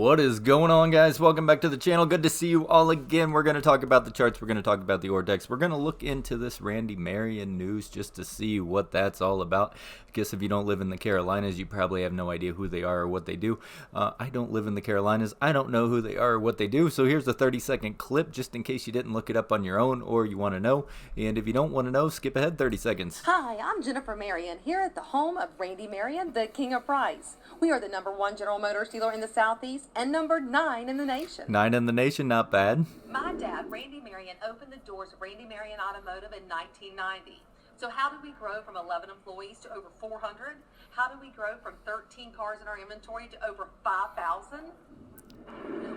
What is going on, guys? Welcome back to the channel. Good to see you all again. We're going to talk about the charts. We're going to talk about the Ortex. We're going to look into this Randy Marion news just to see what that's all about. I guess if you don't live in the Carolinas, you probably have no idea who they are or what they do. I don't live in the Carolinas. I don't know who they are or what they do. So here's a 30-second clip just in case you didn't look it up on your own or you want to know. And if you don't want to know, skip ahead 30 seconds. Hi, I'm Jennifer Marion here at the home of Randy Marion, the King of Price. We are the #1 General Motors dealer in the Southeast and number 9 in the nation. 9 in the nation, not bad. My dad, Randy Marion, opened the doors of Randy Marion Automotive in 1990. So how did we grow from 11 employees to over 400? How did we grow from 13 cars in our inventory to over 5,000?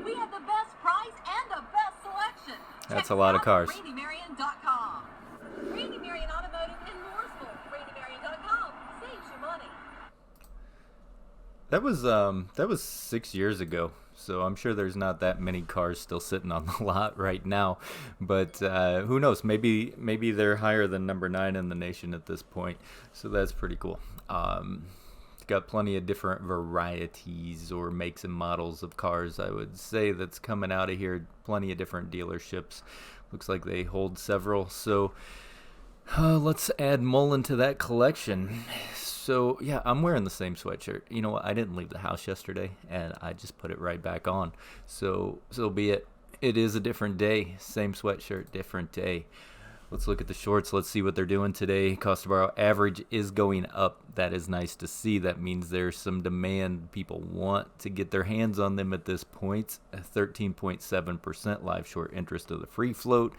We have the best price and the best selection. That's a lot of cars. RandyMarion.com. Randy Marion Automotive in Mooresville. RandyMarion.com saves you money. That was 6 years ago, so I'm sure there's not that many cars still sitting on the lot right now. But who knows? Maybe they're higher than number 9 in the nation at this point. So that's pretty cool. Got plenty of different varieties or makes and models of cars, I would say, that's coming out of here. Plenty of different dealerships. Looks like they hold several. So let's add Mullen to that collection. So yeah, I'm wearing the same sweatshirt. You know what? I didn't leave the house yesterday, and I just put it right back on. So be it. It is a different day. Same sweatshirt, different day. Let's look at the shorts. Let's see what they're doing today. Cost to borrow average is going up. That is nice to see. That means there's some demand. People want to get their hands on them at this point. 13.7% live short interest of the free float.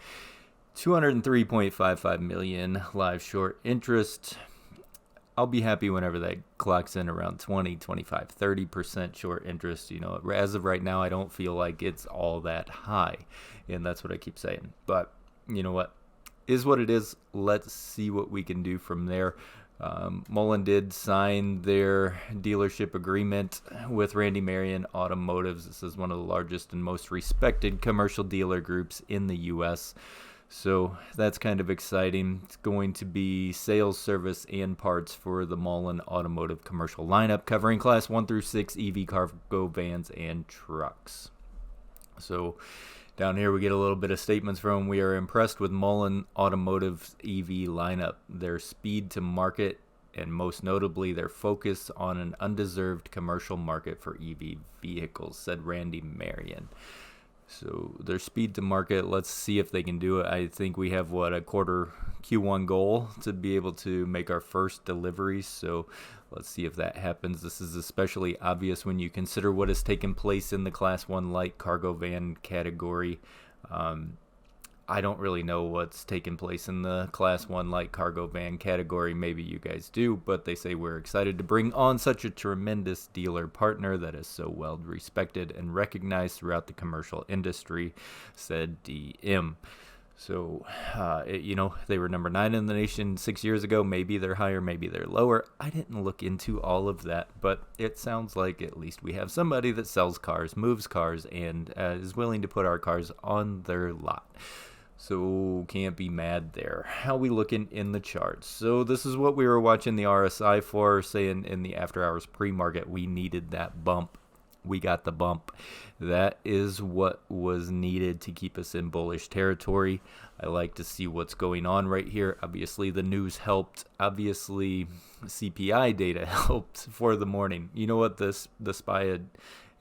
203.55 million live short interest. I'll be happy whenever that clocks in around 20, 25, 30% short interest. You know, as of right now, I don't feel like it's all that high. And that's what I keep saying. But you know what? Is what it is. Let's see what we can do from there. Mullen did sign their dealership agreement with Randy Marion Automotives. This is one of the largest and most respected commercial dealer groups in the U.S., so that's kind of exciting. It's going to be sales, service, and parts for the Mullen Automotive commercial lineup, covering Class 1 through 6 EV cargo vans and trucks. So down here we get a little bit of statements from: we are impressed with Mullen Automotive's EV lineup, their speed to market, and most notably their focus on an undeserved commercial market for EV vehicles, said Randy Marion. So their speed to market, let's see if they can do it. I think we have, a quarter Q1 goal to be able to make our first deliveries. So let's see if that happens. This is especially obvious when you consider what has taken place in the Class 1 light cargo van category. I don't really know what's taken place in the Class 1 light cargo van category. Maybe you guys do, but they say we're excited to bring on such a tremendous dealer partner that is so well respected and recognized throughout the commercial industry, said DM. So, they were number 9 in the nation 6 years ago. Maybe they're higher, maybe they're lower. I didn't look into all of that, but it sounds like at least we have somebody that sells cars, moves cars, and is willing to put our cars on their lot. So can't be mad there. How we looking in the charts? So this is what we were watching the RSI for, saying in the after hours pre-market we needed that bump. We got the bump. That is what was needed to keep us in bullish territory. I like to see what's going on right here. Obviously the news helped. Obviously CPI data helped for the morning. You know what, the SPY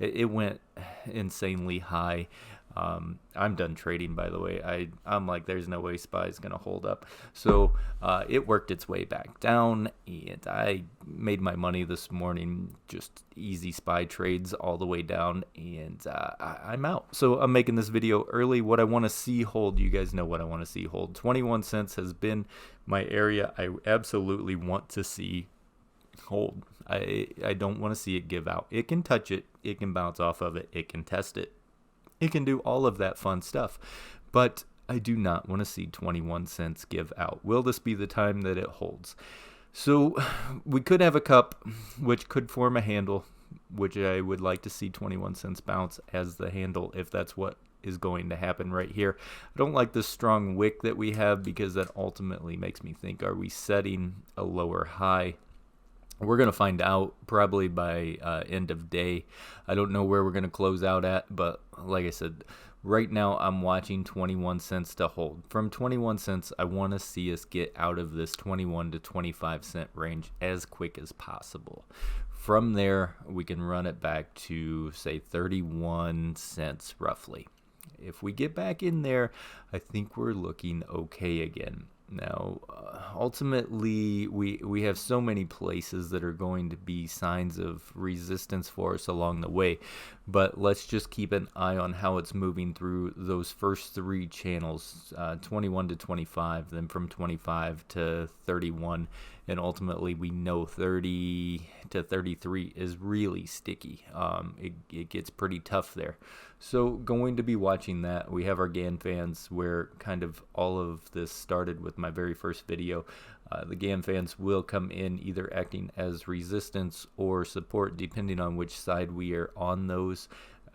it went insanely high. I'm done trading, by the way. I'm like, there's no way SPY is going to hold up. So it worked its way back down, and I made my money this morning. Just easy SPY trades all the way down, and I'm out. So I'm making this video early. What I want to see hold, you guys know what I want to see hold. 21 cents has been my area I absolutely want to see hold. I don't want to see it give out. It can touch it. It can bounce off of it. It can test it. It can do all of that fun stuff, but I do not want to see 21 cents give out. Will this be the time that it holds? So we could have a cup, which could form a handle, which I would like to see 21 cents bounce as the handle if that's what is going to happen right here. I don't like this strong wick that we have because that ultimately makes me think, are we setting a lower high? We're going to find out probably by end of day. I don't know where we're going to close out at, but like I said, right now I'm watching 21 cents to hold. From 21 cents, I want to see us get out of this 21 to 25 cent range as quick as possible. From there, we can run it back to, say, 31 cents roughly. If we get back in there, I think we're looking okay again. Now, ultimately, we have so many places that are going to be signs of resistance for us along the way, but let's just keep an eye on how it's moving through those first three channels, 21 to 25, then from 25 to 31, and ultimately we know 30 to 33 is really sticky. It gets pretty tough there. So going to be watching that. We have our GAN fans where kind of all of this started with my very first video. The GAN fans will come in either acting as resistance or support depending on which side we are on those.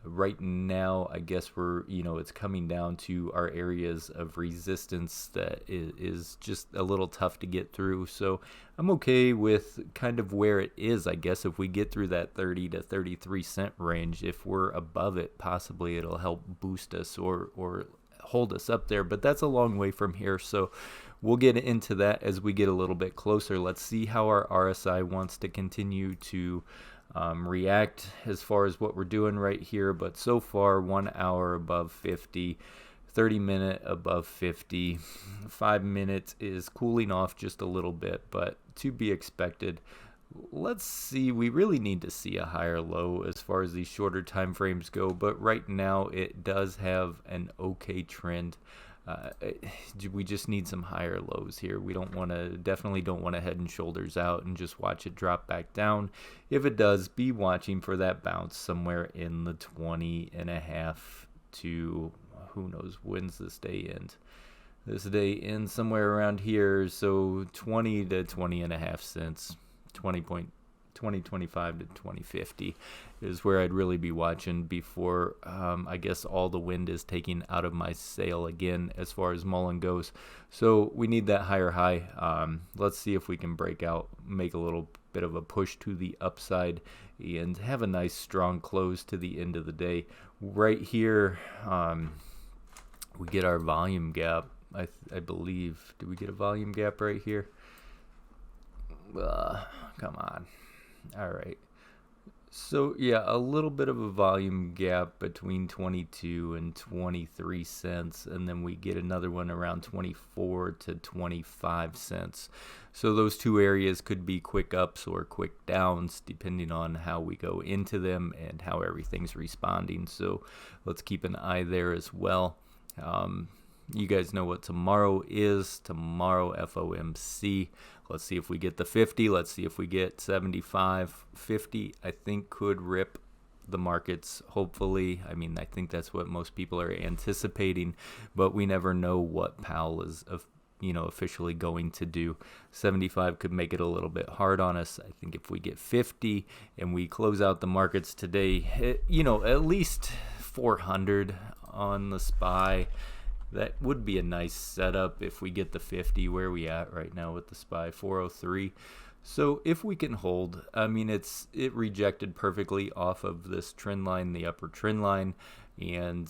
Right now, I guess it's coming down to our areas of resistance that is just a little tough to get through. So I'm okay with kind of where it is, I guess. If we get through that 30 to 33 cent range, if we're above it, possibly it'll help boost us or hold us up there. But that's a long way from here. So we'll get into that as we get a little bit closer. Let's see how our RSI wants to continue to react as far as what we're doing right here. But so far, 1 hour above 50, 30-minute above 50, 5 minutes is cooling off just a little bit, but to be expected. Let's see, we really need to see a higher low as far as these shorter time frames go, but right now it does have an okay trend. We just need some higher lows here. We definitely don't want to head and shoulders out and just watch it drop back down. If it does, be watching for that bounce somewhere in the 20.5 to, who knows, when's this day end? This day ends somewhere around here, so 20 to 20.5 cents, 2025 to 2050 is where I'd really be watching before I guess all the wind is taking out of my sail again as far as muln goes. So we need that higher high. Let's see if we can break out, make a little bit of a push to the upside, and have a nice strong close to the end of the day. Right here, we get our volume gap. I believe. Do we get a volume gap right here? Come on. All right. So yeah, a little bit of a volume gap between 22 and 23 cents, and then we get another one around 24 to 25 cents. So those two areas could be quick ups or quick downs depending on how we go into them and how everything's responding. So let's keep an eye there as well. You guys know what tomorrow is. Tomorrow, FOMC. Let's see if we get the 50. Let's see if we get 75. 50, I think, could rip the markets, hopefully. I mean, I think that's what most people are anticipating, but we never know what Powell is officially going to do. 75 could make it a little bit hard on us. I think if we get 50 and we close out the markets today, at least 400 on the SPY. That would be a nice setup if we get the 50. Where are we at right now with the SPY? 403. So if we can hold, I mean, it rejected perfectly off of this trend line, the upper trend line, and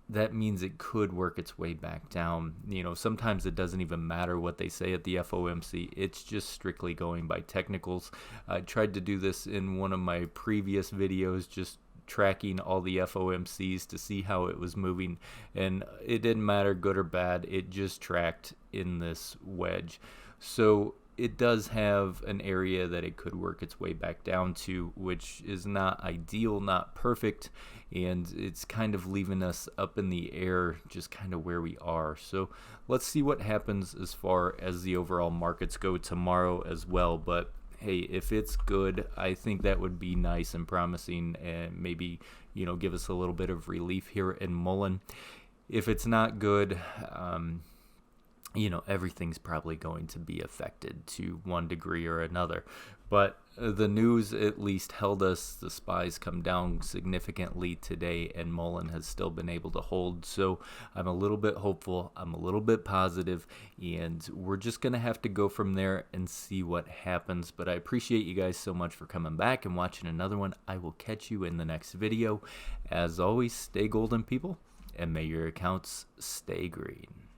that means it could work its way back down. Sometimes it doesn't even matter what they say at the FOMC. It's just strictly going by technicals. I tried to do this in one of my previous videos, just tracking all the FOMCs to see how it was moving, and it didn't matter good or bad. It just tracked in this wedge. So it does have an area that it could work its way back down to, which is not ideal, not perfect, and it's kind of leaving us up in the air, just kind of where we are. So let's see what happens as far as the overall markets go tomorrow as well. But hey, if it's good, I think that would be nice and promising, and maybe give us a little bit of relief here in muln. If it's not good, everything's probably going to be affected to one degree or another. But the news at least held us. The SPYs come down significantly today, and muln has still been able to hold. So I'm a little bit hopeful. I'm a little bit positive, and we're just going to have to go from there and see what happens. But I appreciate you guys so much for coming back and watching another one. I will catch you in the next video. As always, stay golden, people, and may your accounts stay green.